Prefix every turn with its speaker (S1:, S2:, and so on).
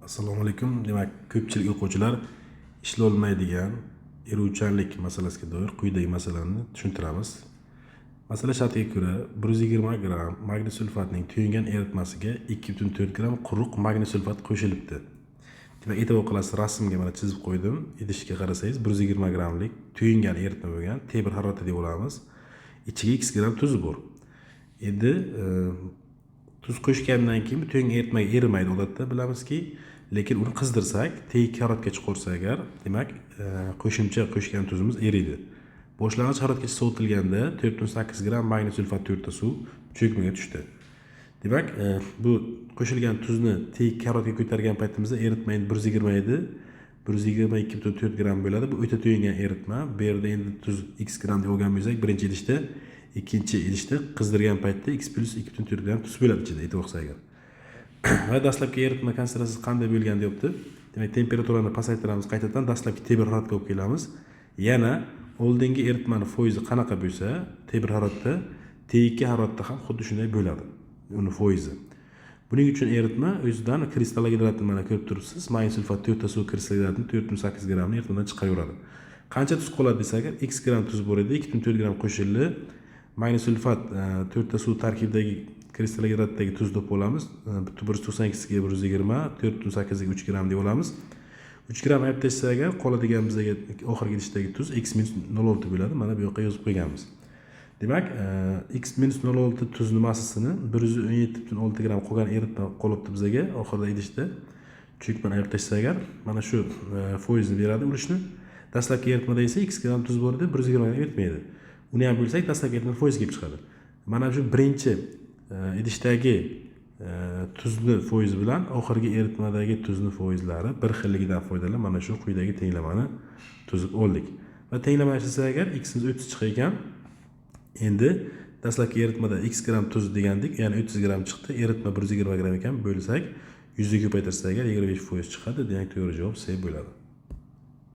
S1: Assalomu alaykum. Demak, ko'pchilik o'quvchilar ishlolmaydigan eruvchanlik masalasiga doir quyidagi masalalarni tushuntiramiz. Masala shartiga ko'ra 120 gram magniy sulfatning to'yingan eritmasiga 2,4 gram quruq magniy sulfat qo'shilibdi. Demak, e'tibor qilasiz, rasmga mana chizib qo'ydim. Idishga qarasangiz 120 gramlik to'yingan eritma bo'lgan, tebir haroratda deb olamiz. Ichiga x gram tuz bor. Endi tuz qo'shgandan keyin bu to'yingan eritmaga erimaydi odatda, bilamizki. Lekin uni qizdirsak, teg haroratga chiqarsa agar, demak, qo'shimcha qo'shgan tuzimiz eriydi. Boshlang'ich haroratgacha sovitilganda 4,8 gram magniy sulfat 4 ta suv cho'kmaga tushdi. Demak, bu qo'shilgan tuzni teg haroratga ko'targan paytimizda eritma endi 120 edi. 122,4 gram bo'ladi. Bu o'ta to'yingan eritma. Bu yerda endi tuz x gram deb olgan bo'lsak, birinchi idishda, ikkinchi idishda qizdirgan paytda x plus 2,4 gram tuz bo'ladi ichida, e'tibor qilsak agar. Va dastlabki eritma konsentratsiyasi qanday bo'lgan deyapti. Demak, temperaturani pasaytiramiz, qaytadan dastlabki tebir haroratga olib kelamiz. Yana oldingi eritmani foizi qanaqa bo'lsa, tebir haroratda, teg haroratda ham xuddi shunday bo'ladi. Uni foizi. Buning uchun eritma o'zidan kristallar gidratni mana ko'rib turibsiz. Magniy sulfat 4 ta suv kristallar gidratni 4,8 gramni eritmadan chiqaraveradi. Qancha tuz qoladi desak, x gram tuz bor edi, 2,4 gram qo'shildi. Magniy sulfat 4 ta suv tarkibidagi kristallar gidratdagi tuz deb olamiz. 192 ga 120, 4,8 ga 3 gram deb olamiz. 3 gram ayab tashsa agar qoladigan bizga oxirgi idishdagi tuz x minus 0,6 bo'ladi. Mana bu yoqqa yozib qo'yganmiz. Demak, x minus 0,6 tuzni massasini 117,6 gram qolgan eritma qolibdi bizga oxirgi idishda. Cho'kmani ayab tashsa agar, mana shu foizni beradi urishni. Dastlabki eritmada esa x gram tuz bor edi, 120 gram yetmaydi. Uni ham bo'lsak, dastlabki eritma foiz kelib chiqadi. Mana shu birinchi idishdagi tuzni foizi bilan oxirgi eritmadagi tuzni foizlari bir xilligidan foydalanib mana shu quyidagi tenglamani tuzib oldik. Va tenglama yashasa agar x imiz 30 chiqar ekan, endi dastlabki eritmada x gram tuz degandik, ya'ni 30 gram chiqdi. Eritma 120 gram ekan, bo'lsak 100 ga ko'paytirsak agar 25% chiqadi. Demak, to'g'ri javob C bo'ladi.